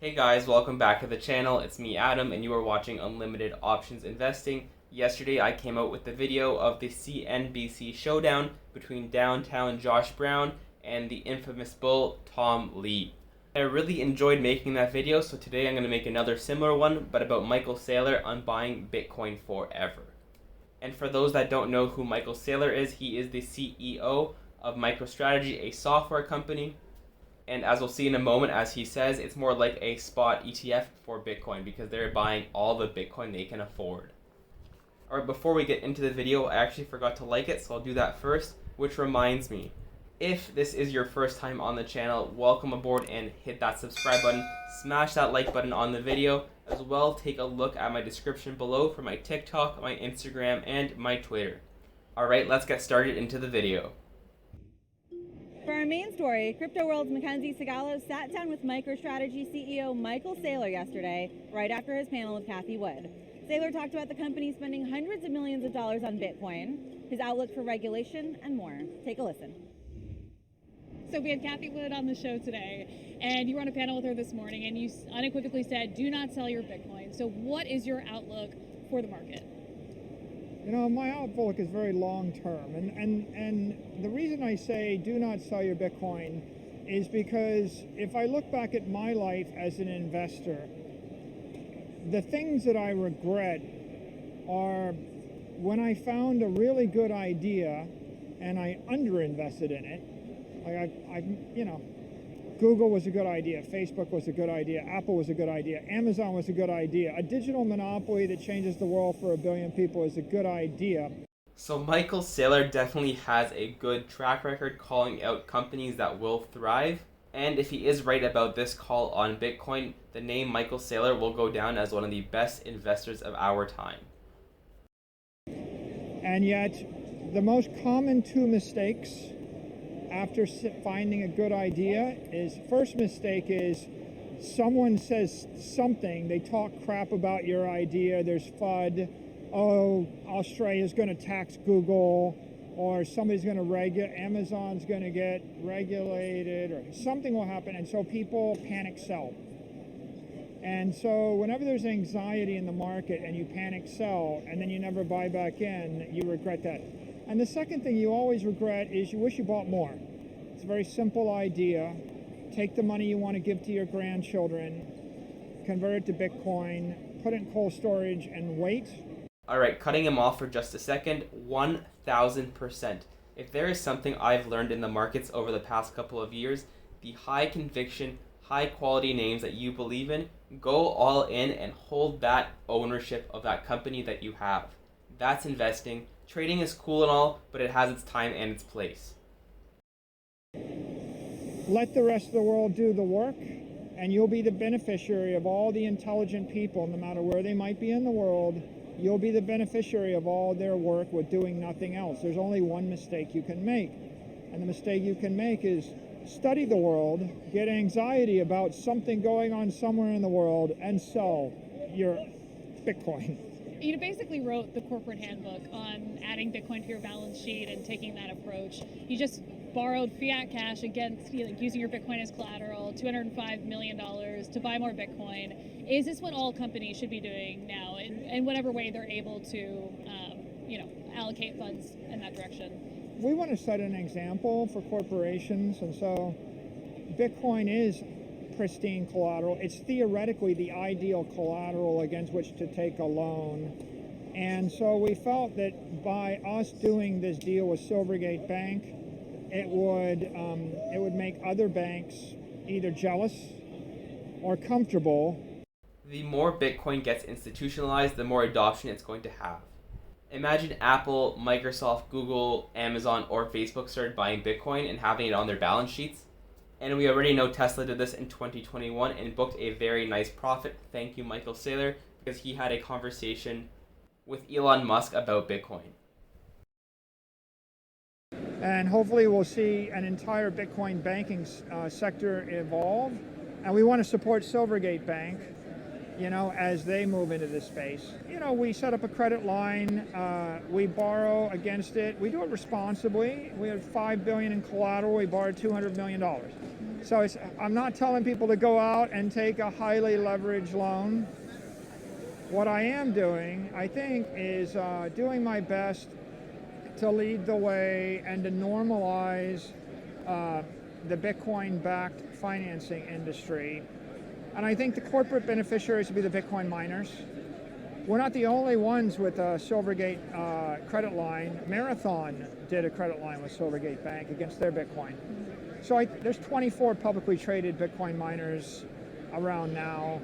Hey guys, welcome back to the channel. It's me, Adam, and you are watching Unlimited Options Investing. Yesterday I came out with the video of the CNBC showdown between downtown Josh Brown and the infamous bull Tom Lee. I really enjoyed making that video, so today I'm going to make another similar one, but about Michael Saylor on buying Bitcoin forever. And for those that don't know who Michael Saylor is, he is the CEO of MicroStrategy, a software company. And as we'll see in a moment, as he says, it's more like a spot ETF for Bitcoin because they're buying all the Bitcoin they can afford. Alright, before we get into the video, I actually forgot to like it, so I'll do that first, which reminds me, if this is your first time on the channel, welcome aboard and hit that subscribe button, smash that like button on the video, as well take a look at my description below for my TikTok, my Instagram, and my Twitter. Alright, let's get started into the video. For our main story, Crypto World's Mackenzie Sigalo sat down with MicroStrategy CEO Michael Saylor yesterday, right after his panel with Cathie Wood. Saylor talked about the company spending hundreds of millions of dollars on Bitcoin, his outlook for regulation, and more. Take a listen. So we had Cathie Wood on the show today, and you were on a panel with her this morning, and you unequivocally said, do not sell your Bitcoin. So what is your outlook for the market? You know, my outlook is very long term, and the reason I say do not sell your Bitcoin is because if I look back at my life as an investor, the things that I regret are when I found a really good idea and I underinvested in it. Google was a good idea, Facebook was a good idea, Apple was a good idea, Amazon was a good idea. A digital monopoly that changes the world for 1 billion people is a good idea. So Michael Saylor definitely has a good track record calling out companies that will thrive. And if he is right about this call on Bitcoin, the name Michael Saylor will go down as one of the best investors of our time. And yet, the most common two mistakes after finding a good idea is, first mistake is someone says something, they talk crap about your idea, there's FUD, oh, Australia's going to tax Google, or somebody's going to Amazon's going to get regulated, or something will happen, and so people panic sell. And so whenever there's anxiety in the market and you panic sell and then you never buy back in, you regret that. And the second thing you always regret is you wish you bought more. It's a very simple idea. Take the money you want to give to your grandchildren, convert it to Bitcoin, put it in cold storage, and wait. Alright, cutting him off for just a second, 1000%. If there is something I've learned in the markets over the past couple of years, the high conviction, high quality names that you believe in, go all in and hold that ownership of that company that you have. That's investing. Trading is cool and all, but it has its time and its place. Let the rest of the world do the work, and you'll be the beneficiary of all the intelligent people, no matter where they might be in the world. You'll be the beneficiary of all their work with doing nothing else. There's only one mistake you can make, and the mistake you can make is study the world, get anxiety about something going on somewhere in the world, and sell your Bitcoin. You basically wrote the corporate handbook on adding Bitcoin to your balance sheet and taking that approach. You just borrowed fiat cash against using your Bitcoin as collateral, $205 million to buy more Bitcoin. Is this what all companies should be doing now in whatever way they're able to allocate funds in that direction? We want to set an example for corporations, and so Bitcoin is pristine collateral. It's theoretically the ideal collateral against which to take a loan. And so we felt that by us doing this deal with Silvergate Bank, it would make other banks either jealous or comfortable. The more Bitcoin gets institutionalized, the more adoption it's going to have. Imagine Apple, Microsoft, Google, Amazon, or Facebook started buying Bitcoin and having it on their balance sheets. And we already know Tesla did this in 2021 and booked a very nice profit. Thank you, Michael Saylor, because he had a conversation with Elon Musk about Bitcoin. And hopefully we'll see an entire Bitcoin banking sector evolve. And we want to support Silvergate Bank, as they move into this space. We set up a credit line, we borrow against it. We do it responsibly. We have $5 billion in collateral. We borrowed $200 million. So I'm not telling people to go out and take a highly leveraged loan. What I am doing, I think, is doing my best to lead the way and to normalize the Bitcoin-backed financing industry. And I think the corporate beneficiaries will be the Bitcoin miners. We're not the only ones with a Silvergate credit line. Marathon did a credit line with Silvergate Bank against their Bitcoin. So there's 24 publicly traded Bitcoin miners around now.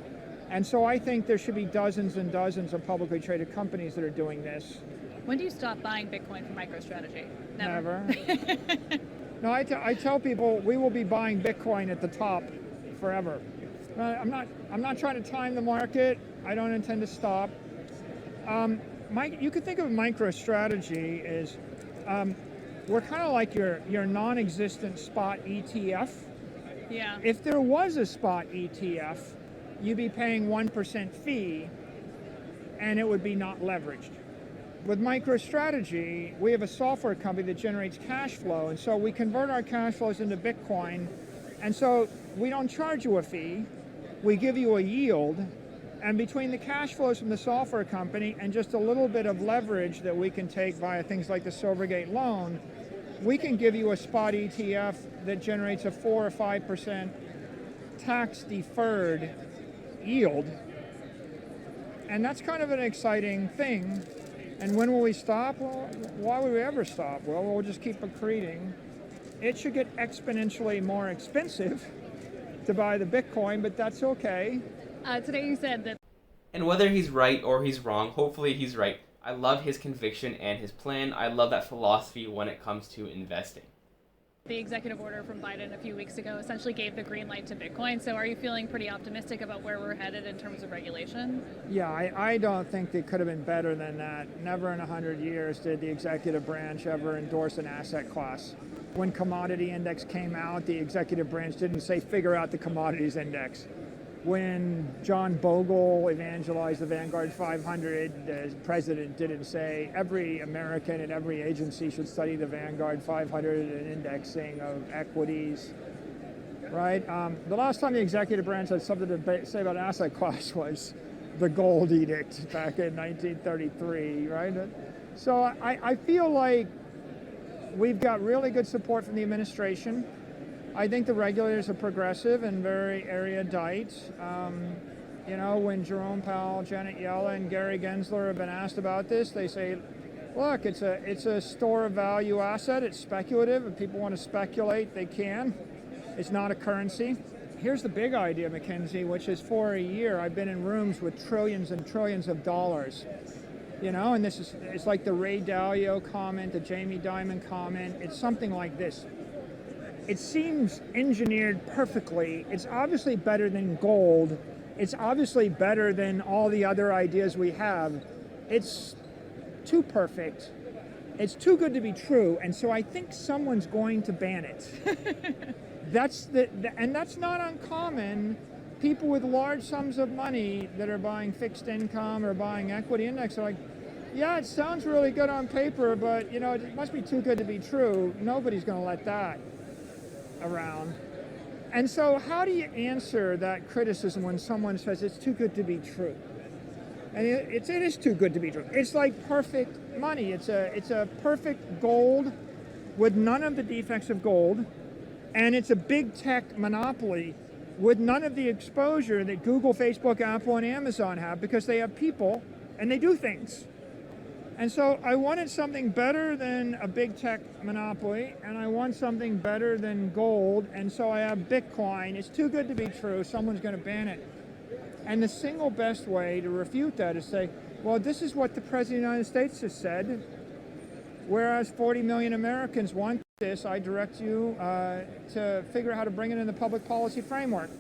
And so I think there should be dozens and dozens of publicly traded companies that are doing this. When do you stop buying Bitcoin for MicroStrategy? Never. No, I tell people we will be buying Bitcoin at the top forever. I'm not trying to time the market. I don't intend to stop. You could think of MicroStrategy as we're kind of like your non-existent spot ETF. Yeah. If there was a spot ETF, you'd be paying 1% fee, and it would be not leveraged. With MicroStrategy, we have a software company that generates cash flow, and so we convert our cash flows into Bitcoin, and so we don't charge you a fee, we give you a yield, and between the cash flows from the software company and just a little bit of leverage that we can take via things like the Silvergate loan, we can give you a spot ETF that generates a 4 or 5% tax-deferred yield, and that's kind of an exciting thing. And when will we stop? Well, why would we ever stop? Well, we'll just keep accreting. It should get exponentially more expensive to buy the Bitcoin, but that's okay. Today you said that. And whether he's right or he's wrong, hopefully he's right. I love his conviction and his plan. I love that philosophy when it comes to investing. The executive order from Biden a few weeks ago essentially gave the green light to Bitcoin. So are you feeling pretty optimistic about where we're headed in terms of regulation? Yeah, I don't think they could have been better than that. Never in 100 years did the executive branch ever endorse an asset class. When commodity index came out, the executive branch didn't say figure out the commodities index. When John Bogle evangelized the Vanguard 500, the president didn't say every American and every agency should study the Vanguard 500 and indexing of equities, right? The last time the executive branch had something to say about asset class was the gold edict back in 1933, right? So I feel like we've got really good support from the administration. I think the regulators are progressive and very erudite. When Jerome Powell, Janet Yellen, Gary Gensler have been asked about this, they say, look, it's a store of value asset. It's speculative. If people want to speculate, they can. It's not a currency. Here's the big idea, Mackenzie, which is for a year I've been in rooms with trillions and trillions of dollars. And it's like the Ray Dalio comment, the Jamie Dimon comment. It's something like this. It seems engineered perfectly. It's obviously better than gold. It's obviously better than all the other ideas we have. It's too perfect. It's too good to be true. And so I think someone's going to ban it. And that's not uncommon. People with large sums of money that are buying fixed income or buying equity index are like, yeah, it sounds really good on paper, but it must be too good to be true. Nobody's going to let that around. And so how do you answer that criticism when someone says it's too good to be true? And it is too good to be true. It's like perfect money. It's a perfect gold with none of the defects of gold, and it's a big tech monopoly with none of the exposure that Google, Facebook, Apple, and Amazon have, because they have people and they do things. And so I wanted something better than a big tech monopoly, and I want something better than gold, and so I have Bitcoin. It's too good to be true. Someone's going to ban it. And the single best way to refute that is say, well, this is what the President of the United States has said. Whereas 40 million Americans want this, I direct you to figure out how to bring it in the public policy framework.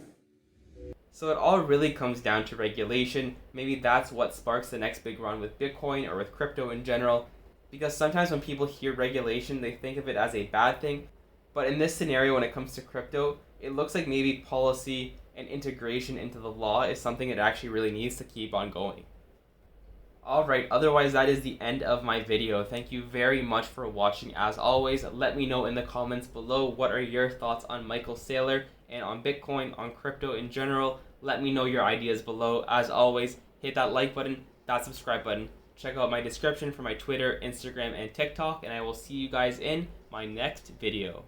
So it all really comes down to regulation. Maybe that's what sparks the next big run with Bitcoin or with crypto in general. Because sometimes when people hear regulation, they think of it as a bad thing. But in this scenario, when it comes to crypto, it looks like maybe policy and integration into the law is something it actually really needs to keep on going. Alright, otherwise that is the end of my video. Thank you very much for watching. As always, let me know in the comments below what are your thoughts on Michael Saylor and on Bitcoin, on crypto in general. Let me know your ideas below. As always, hit that like button, that subscribe button. Check out my description for my Twitter, Instagram, and TikTok, and I will see you guys in my next video.